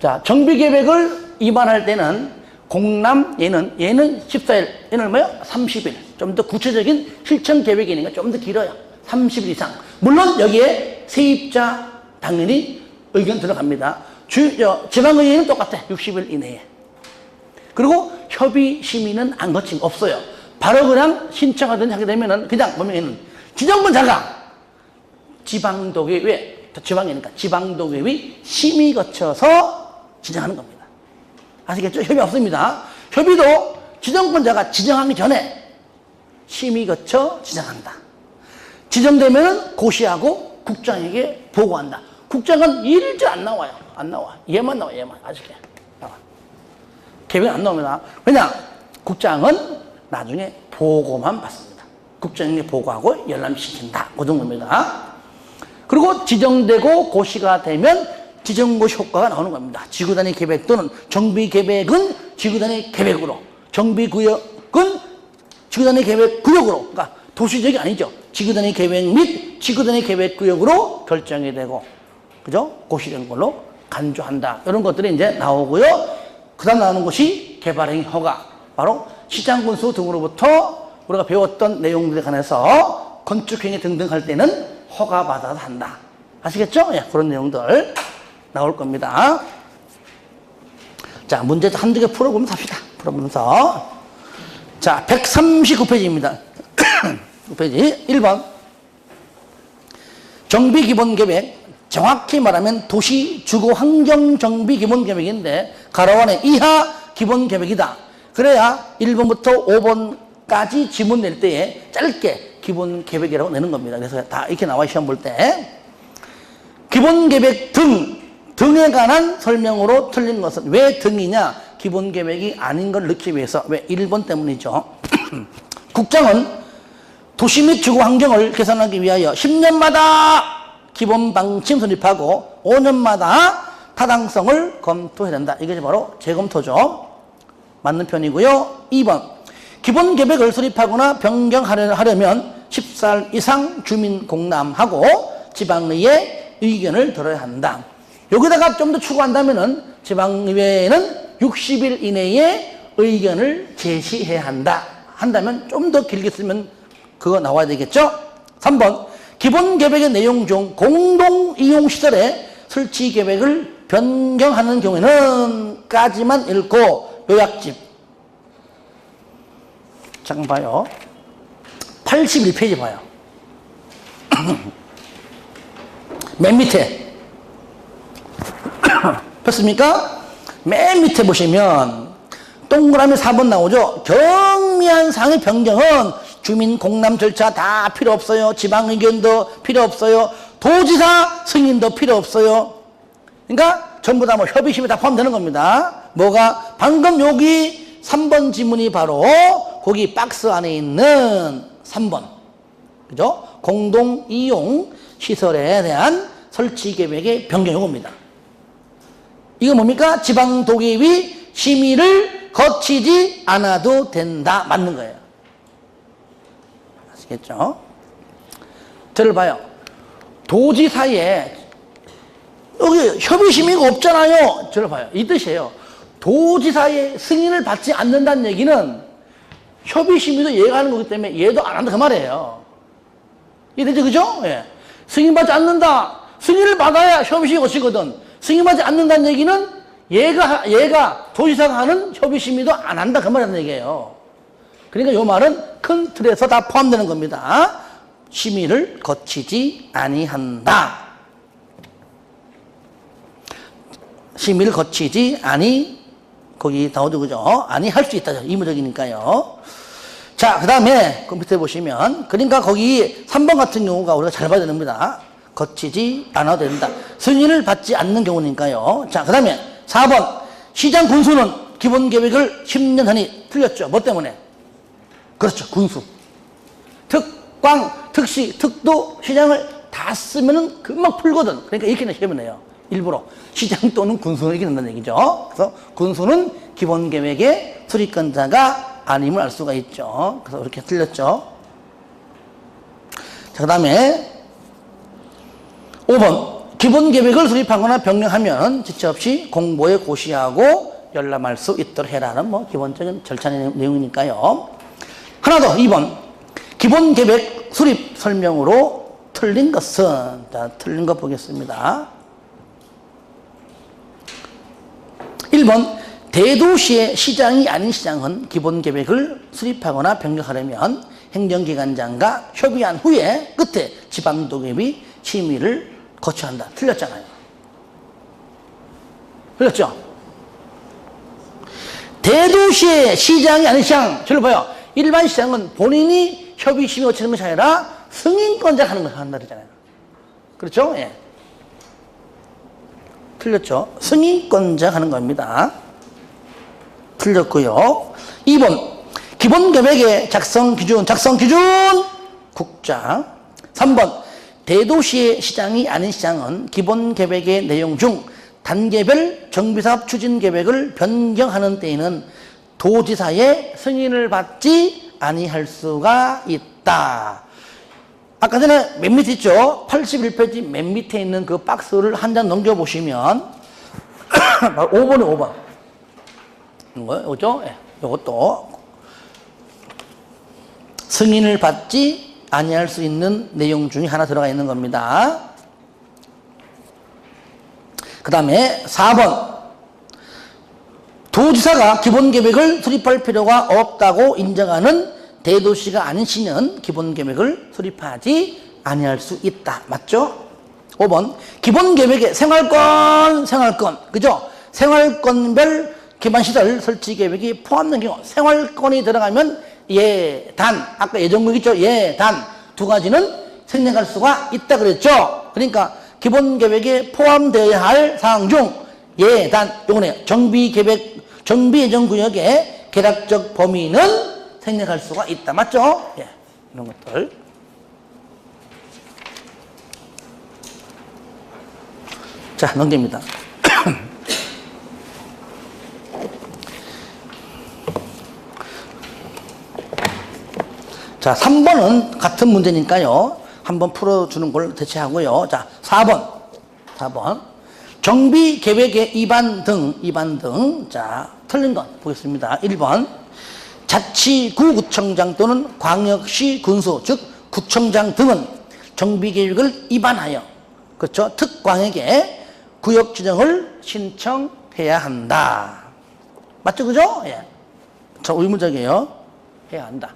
자, 정비계획을 위반할 때는 공람 얘는 14일, 얘는 뭐예요? 30일. 좀 더 구체적인 실천계획이니까 좀 더 길어요. 30일 이상. 물론 여기에 세입자 당연히 의견 들어갑니다. 지방의회는 똑같아. 60일 이내에. 그리고 협의 심의는 안 거침 없어요. 바로 그냥 신청하든지 하게 되면은 그냥 보면은 지정권자가 지방도의회, 지방이니까 지방도의회 심의 거쳐서 지정하는 겁니다. 아시겠죠? 협의 없습니다. 협의도 지정권자가 지정하기 전에 심의 거쳐 지정한다. 지정되면은 고시하고 국장에게 보고한다. 국장은 일일이 안 나와요. 안 나와. 얘만 나와, 얘만. 아시게. 나와. 계획은 안 나옵니다. 왜냐? 국장은 나중에 보고만 받습니다. 국장에게 보고하고 열람시킨다. 그 정도입니다. 그리고 지정되고 고시가 되면 지정고시 효과가 나오는 겁니다. 지구단위 계획 또는 정비계획은 지구단위 계획으로, 정비구역은 지구단위 계획 구역으로, 그러니까 도시지역이 아니죠. 지구단위 계획 및 지구단위 계획 구역으로 결정이 되고, 그죠? 고시된 걸로 간주한다. 이런 것들이 이제 나오고요. 그 다음 나오는 것이 개발행위 허가. 바로 시장군수 등으로부터 우리가 배웠던 내용들에 관해서 건축행위 등등 할 때는 허가받아서 한다. 아시겠죠? 예, 그런 내용들 나올 겁니다. 자, 문제 한두 개 풀어보면서 합시다. 풀어보면서. 자, 139페이지입니다. 9페이지 1번. 정비기본계획. 정확히 말하면 도시 주거 환경 정비 기본 계획인데 가로 안에 이하 기본 계획이다. 그래야 1번부터 5번까지 지문 낼 때에 짧게 기본 계획이라고 내는 겁니다. 그래서 다 이렇게 나와 시험 볼 때 기본 계획 등에 관한 설명으로 틀린 것은 왜 등이냐? 기본 계획이 아닌 걸 넣기 위해서. 왜? 1번 때문이죠. 국장은 도시 및 주거 환경을 개선하기 위하여 10년마다 기본 방침 수립하고 5년마다 타당성을 검토해야 된다. 이게 바로 재검토죠. 맞는 편이고요. 2번. 기본 계획을 수립하거나 변경하려면 14일 이상 주민 공람하고 지방의회 의견을 들어야 한다. 여기다가 좀 더 추가한다면은 지방의회는 60일 이내에 의견을 제시해야 한다. 한다면 좀 더 길게 쓰면 그거 나와야 되겠죠? 3번. 기본 계획의 내용 중 공동 이용 시설의 설치 계획을 변경하는 경우에는 까지만 읽고 요약집. 잠깐 봐요. 81페이지 봐요. 맨 밑에. 폈습니까? 맨 밑에 보시면 동그라미 4번 나오죠? 경미한 상의 변경은 주민 공람 절차 다 필요 없어요. 지방 의견도 필요 없어요. 도지사 승인도 필요 없어요. 그러니까 전부 다 뭐 협의심이 다 포함되는 겁니다. 뭐가? 방금 여기 3번 지문이 바로 거기 박스 안에 있는 3번. 그죠? 공동 이용 시설에 대한 설치 계획의 변경 요구입니다. 이거 뭡니까? 지방도계위 심의를 거치지 않아도 된다. 맞는 거예요. 아시겠죠? 저를 봐요. 도지사에 여기 협의심의가 없잖아요. 저를 봐요. 이 뜻이에요. 도지사의 승인을 받지 않는다는 얘기는 협의심의도 얘가 하는 거기 때문에 얘도 안 한다 그 말이에요. 이해되죠? 그죠? 예. 승인받지 않는다. 승인을 받아야 협의심의 것이거든. 승인받지 않는다는 얘기는 얘가 도지사가 하는 협의심의도 안 한다 그 말이라는 얘기예요. 그러니까 이 말은 큰 틀에서 다 포함되는 겁니다. 심의를 거치지 아니한다. 심의를 거치지 거기 나오죠, 그죠? 할 수 있다. 의무적이니까요. 자, 그 다음에 그 밑에 보시면, 그러니까 거기 3번 같은 경우가 우리가 잘 봐야 됩니다. 거치지 않아도 된다. 승인을 받지 않는 경우니까요. 자, 그 다음에 4번. 시장 군수는 기본 계획을 10년 전이 틀렸죠. 뭐 때문에? 그렇죠. 군수. 특광, 특시, 특도, 시장을 다 쓰면은 금방 풀거든. 그러니까 이렇게 시험을 내요. 일부러. 시장 또는 군수는 이렇게 낸다는 얘기죠. 그래서 군수는 기본 계획의 수립권자가 아님을 알 수가 있죠. 그래서 이렇게 틀렸죠. 자, 그 다음에 5번. 기본 계획을 수립하거나 변경하면 지체 없이 공보에 고시하고 열람할 수 있도록 해라는 뭐 기본적인 절차 내용이니까요. 하나 더 2번. 기본 계획 수립 설명으로 틀린 것은, 자, 틀린 거 보겠습니다. 1번. 대도시의 시장이 아닌 시장은 기본 계획을 수립하거나 변경하려면 행정기관장과 협의한 후에 끝에 지방도계위 심의를 거쳐야 한다. 틀렸잖아요. 틀렸죠? 대도시의 시장이 아닌 시장, 저를 봐요. 일반 시장은 본인이 협의 심의 거치는 것이 아니라 승인권자가 하는 걸 한다 그러잖아요. 그렇죠? 예. 틀렸죠? 승인권자가 하는 겁니다. 틀렸고요. 2번. 기본 계획의 작성 기준 국장. 3번. 대도시의 시장이 아닌 시장은 기본 계획의 내용 중 단계별 정비사업 추진 계획을 변경하는 때에는 도지사의 승인을 받지 아니할 수가 있다. 아까 전에 맨 밑에 있죠? 81페이지 맨 밑에 있는 그 박스를 한 장 넘겨보시면 바로 5번에 5번. 이거죠? 예. 이것도 승인을 받지 아니할 수 있는 내용 중에 하나 들어가 있는 겁니다. 그 다음에 4번. 도지사가 기본 계획을 수립할 필요가 없다고 인정하는 대도시가 아닌 시는 기본 계획을 수립하지 아니할 수 있다. 맞죠? 5번. 기본 계획에 생활권. 그죠? 생활권별 기반시설 설치 계획이 포함된 경우 생활권이 들어가면 예단, 아까 예정국 있죠? 예단 두 가지는 생략할 수가 있다 그랬죠? 그러니까 기본 계획에 포함되어야 할 사항 중 예단, 요거네. 정비 예정 구역의 계략적 범위는 생략할 수가 있다. 맞죠? 예. 이런 것들. 자, 넘깁니다. 자, 3번은 같은 문제니까요. 한번 풀어주는 걸 대체하고요. 자, 4번. 정비 계획의 위반 등. 자, 틀린 건 보겠습니다. 1번. 자치구구청장 또는 광역시 군수, 즉 구청장 등은 정비 계획을 위반하여, 그렇죠? 특광에게 구역 지정을 신청해야 한다. 맞죠? 그죠? 예. 저 의무적이에요. 해야 한다.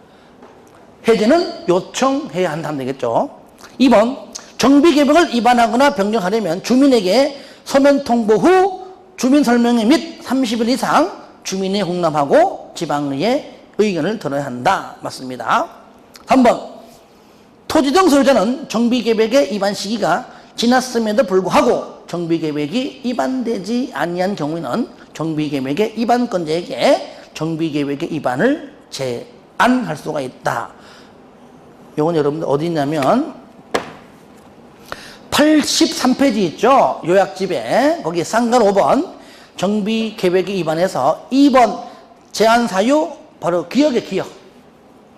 해제는 요청해야 한다 하면 되겠죠. 2번. 정비 계획을 위반하거나 변경하려면 주민에게 서면 통보 후 주민 설명회 및 30일 이상 주민에 공람하고 지방의회 의견을 들어야 한다. 맞습니다. 3번. 토지 등 소유자는 정비 계획의 위반 시기가 지났음에도 불구하고 정비 계획이 위반되지 아니한 경우에는 정비 계획의 위반권자에게 정비 계획의 위반을 제안할 수가 있다. 요건 여러분들 어디 있냐면 83페이지 있죠? 요약집에 거기에 쌍간 5번 정비 계획에 위반해서 2번 제한 사유 바로 기억의 기억.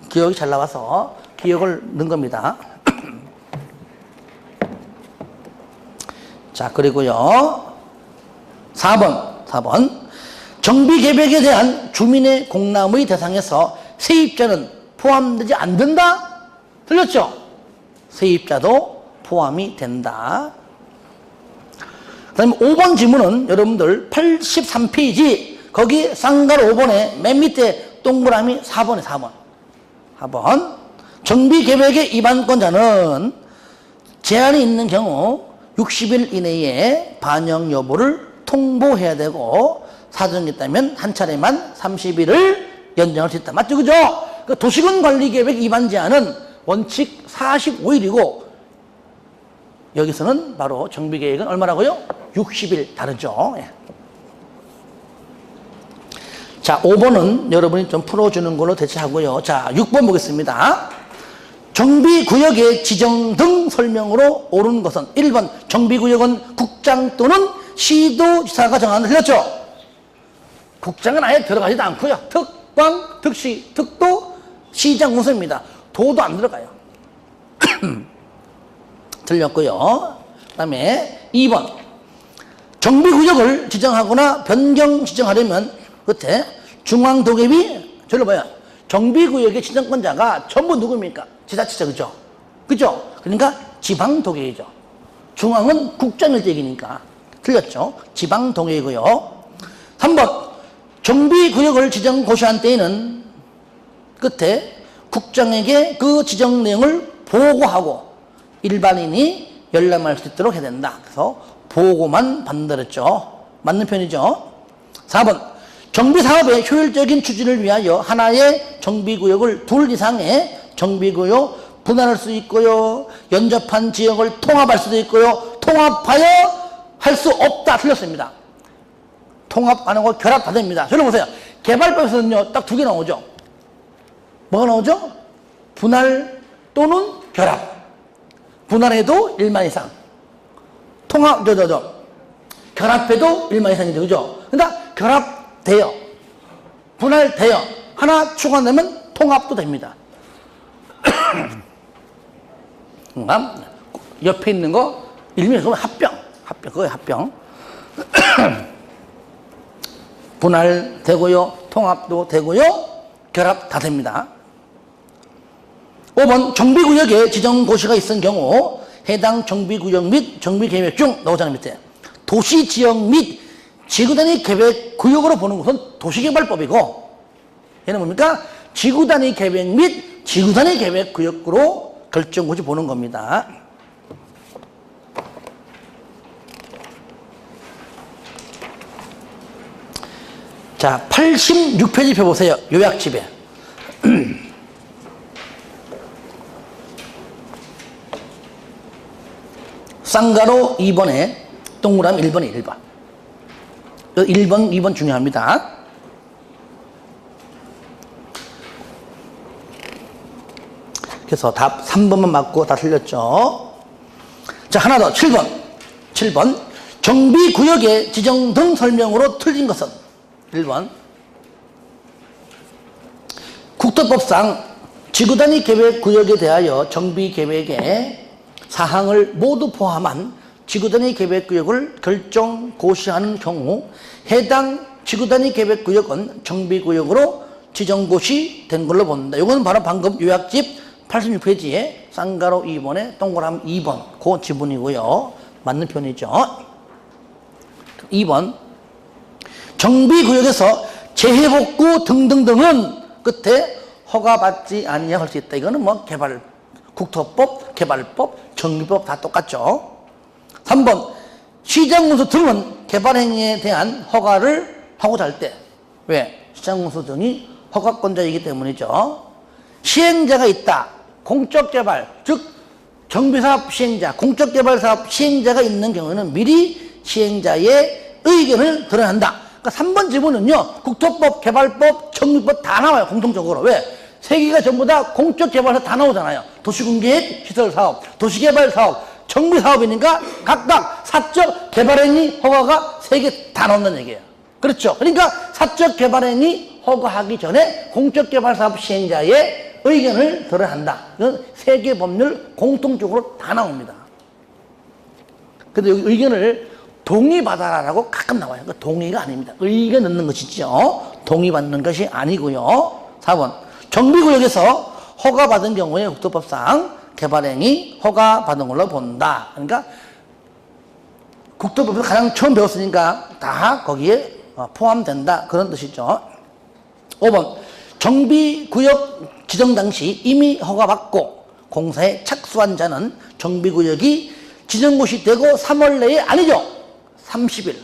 기억이 잘 나와서 기억을 넣은 겁니다. 자, 그리고요. 4번. 정비 계획에 대한 주민의 공람의 대상에서 세입자는 포함되지 않는다? 틀렸죠? 세입자도 포함이 된다. 그 다음에 5번 지문은 여러분들 83페이지 거기 쌍가로 5번에 맨 밑에 동그라미 4번에 4번. 정비계획의 위반권자는 제한이 있는 경우 60일 이내에 반영 여부를 통보해야 되고 사정이 있다면 한 차례만 30일을 연장할 수 있다. 맞죠? 그죠? 그 도시군관리계획 위반 제한은 원칙 45일이고 여기서는 바로 정비계획은 얼마라고요? 60일 다르죠. 예. 자, 5번은 여러분이 좀 풀어주는 걸로 대체하고요. 자, 6번 보겠습니다. 정비구역의 지정 등 설명으로 옳은 것은 1번 정비구역은 국장 또는 시도지사가 정하는. 틀렸죠? 국장은 아예 들어가지도 않고요. 특광, 특시, 특도, 시장 운수입니다. 도도 안 들어가요. 틀렸고요. 그 다음에 2번 정비구역을 지정하거나 변경 지정하려면 끝에 중앙도계비 저를 봐요. 정비구역의 지정권자가 전부 누굽니까? 지자체죠. 그죠? 그죠? 그러니까 지방도계이죠. 중앙은 국장일 얘기니까. 틀렸죠? 지방도계이고요. 3번 정비구역을 지정 고시한 때에는 끝에 국장에게 그 지정 내용을 보고하고 일반인이 열람할 수 있도록 해야 된다. 그래서 보고만 받는다랬죠. 맞는 편이죠. 4번 정비사업의 효율적인 추진을 위하여 하나의 정비구역을 둘 이상의 정비구역 분할할 수 있고요. 연접한 지역을 통합할 수도 있고요. 통합하여 할 수 없다. 틀렸습니다. 통합 안 하고 결합 다 됩니다. 저를 보세요. 개발법에서는요, 딱 두 개 나오죠. 뭐가 나오죠? 분할 또는 결합. 분할해도 1만 이상. 결합해도 1만 이상이죠. 그죠? 그러니까 결합돼요. 분할돼요. 하나 추가되면 통합도 됩니다. 옆에 있는 거, 일명에서 합병. 그거예요, 합병. 분할되고요. 통합도 되고요. 결합 다 됩니다. 5번 정비구역에 지정고시가 있은 경우 해당 정비구역 및 정비계획 중 나오잖아요. 밑에 도시지역 및 지구단위 계획구역으로 보는 것은 도시개발법이고 얘는 뭡니까? 지구단위 계획 및 지구단위 계획구역으로 결정고시 보는 겁니다. 자, 86페이지 펴보세요. 요약집에. 쌍가로 2번에 동그라미 1번에 1번. 1번, 2번 중요합니다. 그래서 답 3번만 맞고 다 틀렸죠. 자, 하나 더. 7번. 정비구역의 지정 등 설명으로 틀린 것은 1번. 국토법상 지구단위 계획구역에 대하여 정비계획에 사항을 모두 포함한 지구단위 계획구역을 결정 고시하는 경우 해당 지구단위 계획구역은 정비구역으로 지정고시 된 걸로 본다. 이건 바로 방금 요약집 86페이지에 쌍가로 2번에 동그라미 2번 그 지문이고요. 맞는 편이죠. 2번 정비구역에서 재해복구 등등등은 끝에 허가받지 아니할 수 있다. 이거는 뭐 국토법, 개발법, 정비법 다 똑같죠. 3번 시장운수 등은 개발행위에 대한 허가를 하고자 할 때 왜? 시장운수 등이 허가권자이기 때문이죠. 시행자가 있다. 공적개발, 즉 정비사업 시행자, 공적개발사업 시행자가 있는 경우에는 미리 시행자의 의견을 들어야 한다. 그러니까 3번 지문은요. 국토법, 개발법, 정비법 다 나와요. 공통적으로. 왜? 세 개가 전부 다 공적개발사 다 나오잖아요. 도시군계획, 시설사업, 도시개발사업, 정비 사업이니까 각각 사적 개발행위 허가가 3개 다 나온다는 얘기예요. 그렇죠. 그러니까 사적 개발행위 허가하기 전에 공적 개발 사업 시행자의 의견을 들어야 한다. 이건 세계 법률 공통적으로 다 나옵니다. 근데 여기 의견을 동의받아라라고 가끔 나와요. 그러니까 동의가 아닙니다. 의견 넣는 것이죠. 동의받는 것이 아니고요. 4번. 정비구역에서 허가받은 경우에 국토법상 개발행위 허가받은 걸로 본다. 그러니까 국토법에서 가장 처음 배웠으니까 다 거기에 포함된다. 그런 뜻이죠. 5번. 정비구역 지정 당시 이미 허가받고 공사에 착수한 자는 정비구역이 지정곳이 되고 3월 내에 아니죠. 30일.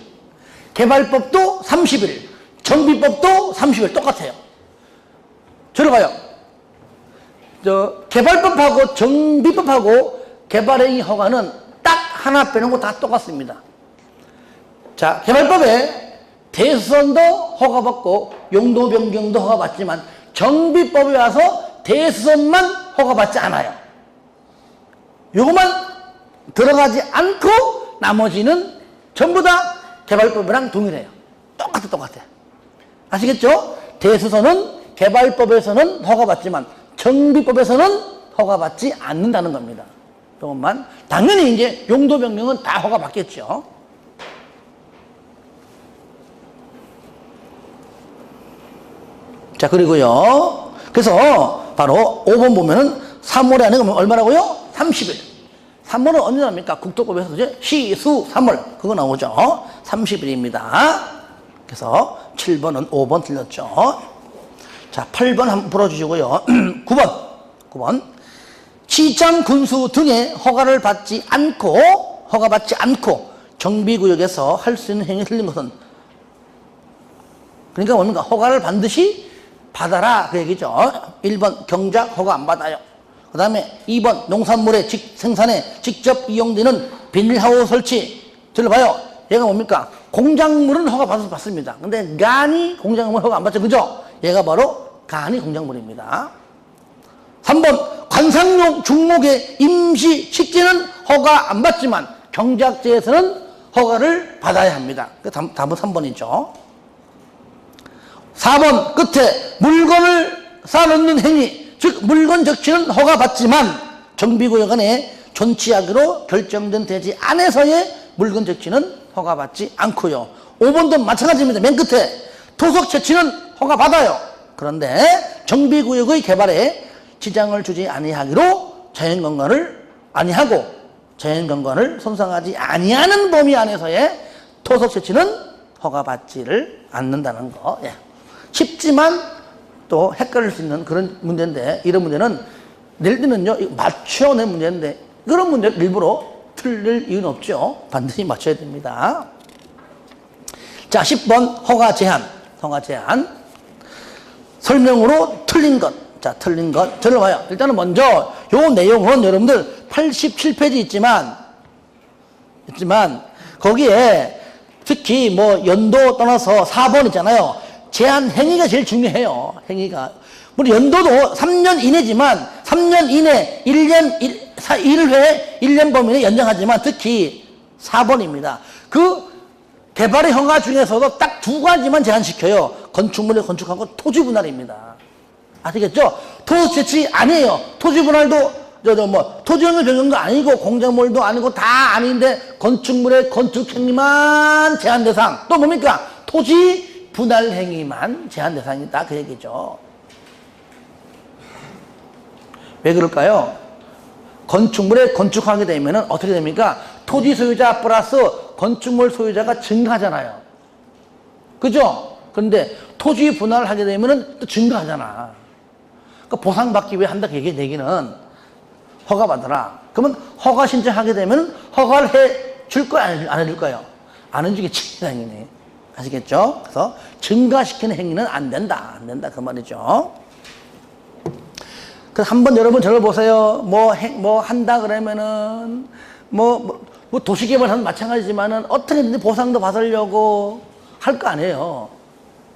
개발법도 30일. 정비법도 30일. 똑같아요. 들어봐요. 개발법하고 정비법하고 개발행위 허가는 딱 하나 빼놓고 다 똑같습니다. 자, 개발법에 대수선도 허가받고 용도 변경도 허가받지만 정비법에 와서 대수선만 허가받지 않아요. 요것만 들어가지 않고 나머지는 전부 다 개발법이랑 동일해요. 똑같아. 아시겠죠? 대수선은 개발법에서는 허가받지만 정비법에서는 허가받지 않는다는 겁니다. 조금만. 당연히 이제 용도 변경은 다 허가받겠죠. 자, 그리고요. 그래서 바로 5번 보면은 3월에 안에 얼마라고요? 30일. 3월은 언제 나옵니까? 국토법에서 이제 시수 3월. 그거 나오죠. 30일입니다. 그래서 7번은 5번 틀렸죠. 자, 8번 한번 풀어주시고요. 9번. 시장, 군수 등의 허가받지 않고 정비구역에서 할 수 있는 행위 틀린 것은 그러니까 뭡니까? 허가를 반드시 받아라. 그 얘기죠. 1번 경작 허가 안 받아요. 그 다음에 2번 농산물의 생산에 직접 이용되는 비닐하우스 설치. 들어봐요. 얘가 뭡니까? 공작물은 허가 받습니다. 근데 간이 공작물 허가 안 받죠. 그죠? 얘가 바로 간이 공작물입니다. 3번 관상용 중목의 임시 식재는 허가 안 받지만 경작지에서는 허가를 받아야 합니다. 답은 3번이죠. 4번 끝에 물건을 쌓아놓는 행위, 즉 물건 적치는 허가받지만 정비구역 안에 존치하기로 결정된 대지 안에서의 물건 적치는 허가받지 않고요. 5번도 마찬가지입니다. 맨 끝에 토속 채취는 허가받아요. 그런데 정비구역의 개발에 지장을 주지 아니하기로 자연경관을 아니하고 자연경관을 손상하지 아니하는 범위 안에서의 토속 채취는 허가받지를 않는다는 거. 예. 쉽지만 또 헷갈릴 수 있는 그런 문제인데, 이런 문제는 예를 들면요 맞춰낸 문제인데 그런 문제를 일부러 틀릴 이유는 없죠. 반드시 맞춰야 됩니다. 자, 10번 허가 제한. 설명으로 틀린 것. 자, 틀린 것. 들어봐요. 일단은 먼저 요 내용은 여러분들 87페이지 있지만 거기에 특히 뭐 연도 떠나서 4번 있잖아요. 제한 행위가 제일 중요해요. 행위가. 물론 연도도 3년 이내지만 3년 이내 1회 1년 범위 내 연장하지만 특히 4번입니다. 그 개발의 허가 중에서도 딱 두 가지만 제한시켜요. 건축물의 건축하고 토지 분할입니다. 아시겠죠? 토지 채취 아니에요. 토지 분할도 토지용의 변경도 아니고 공작물도 아니고 다 아닌데 건축물의 건축 행위만 제한 대상. 또 뭡니까? 토지 분할 행위만 제한 대상이다. 그 얘기죠. 왜 그럴까요? 건축물에 건축하게 되면 어떻게 됩니까? 토지 소유자 플러스 건축물 소유자가 증가하잖아요. 그죠? 그런데 토지 분할을 하게 되면 또 증가하잖아. 그러니까 보상받기 위해 한다. 그 얘기는 허가 받아라. 그러면 허가 신청하게 되면 허가를 해줄 거야? 안 해줄 거예요? 안 해주겠지. 당연히. 아시겠죠? 그래서 증가시키는 행위는 안 된다. 그 말이죠. 그래서 한번 여러분 저를 보세요. 뭐 한다 그러면은 뭐 도시개발하는 마찬가지지만은 어떻게든 보상도 받으려고 할 거 아니에요.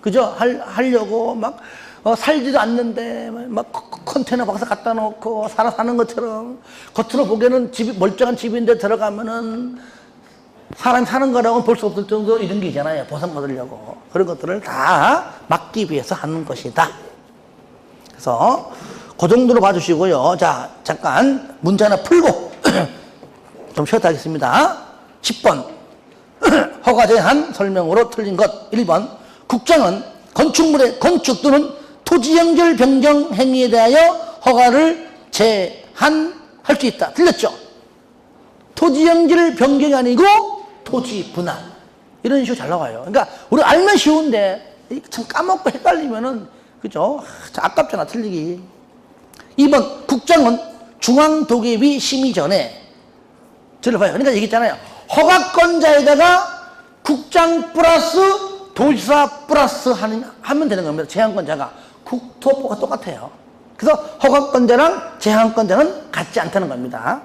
그죠? 하려고 막 살지도 않는데 막 컨테이너 박스 갖다 놓고 살아 사는 것처럼 겉으로 보기에는 집이 멀쩡한 집인데 들어가면은 사람이 사는 거라고는 볼 수 없을 정도로 이런 게 있잖아요. 보상 받으려고. 그런 것들을 다 막기 위해서 하는 것이다. 그래서 그 정도로 봐주시고요. 자, 잠깐 문제 하나 풀고 좀 쉬었다 하겠습니다. 10번 허가 제한 설명으로 틀린 것. 1번 국장은 건축물의 건축 또는 토지 연결 변경 행위에 대하여 허가를 제한할 수 있다. 틀렸죠? 토지 연결 변경이 아니고 토지 분할. 이런 식으로 잘 나와요. 그러니까 우리 알면 쉬운데 참 까먹고 헷갈리면은 그죠? 아깝잖아 틀리기. 2번 국장은 중앙도계비 심의 전에 들어봐요. 그러니까 얘기했잖아요. 허가권자에다가 국장 플러스 도지사 플러스 하면 되는 겁니다. 제한권자가 국토부가 똑같아요. 그래서 허가권자랑 제한권자는 같지 않다는 겁니다.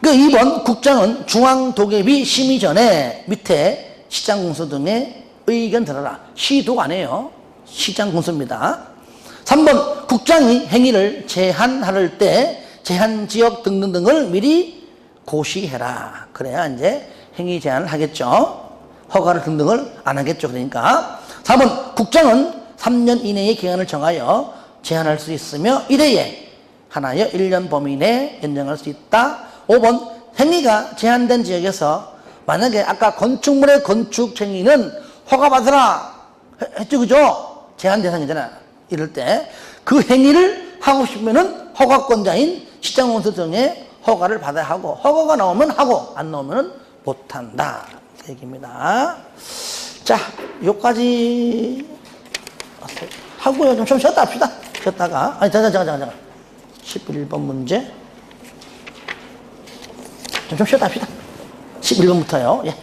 그 2번 국장은 중앙도계비 심의 전에 밑에 시장공소 등의 의견 들어라. 시도가 아니에요. 시장공소입니다. 3번 국장이 행위를 제한할 때 제한지역 등등등을 미리 고시해라. 그래야 이제 행위 제한을 하겠죠. 허가를 등등을 안 하겠죠. 그러니까 4번 국장은 3년 이내의 기간을 정하여 제한할 수 있으며 1회에 하나여 1년 범위 내에 연장할 수 있다. 5번 행위가 제한된 지역에서 만약에 아까 건축물의 건축 행위는 허가받으라 했죠. 그죠? 제한 대상이잖아. 이럴 때 그 행위를 하고 싶으면은 허가권자인 시장공소 등의 허가를 받아야 하고 허가가 나오면 하고 안 나오면 못한다. 그 얘기입니다. 자, 여기까지 하고요. 좀 쉬었다 합시다. 쉬었다가 아니 잠깐 11번 문제 좀 쉬었다 합시다. 11번부터요. 예.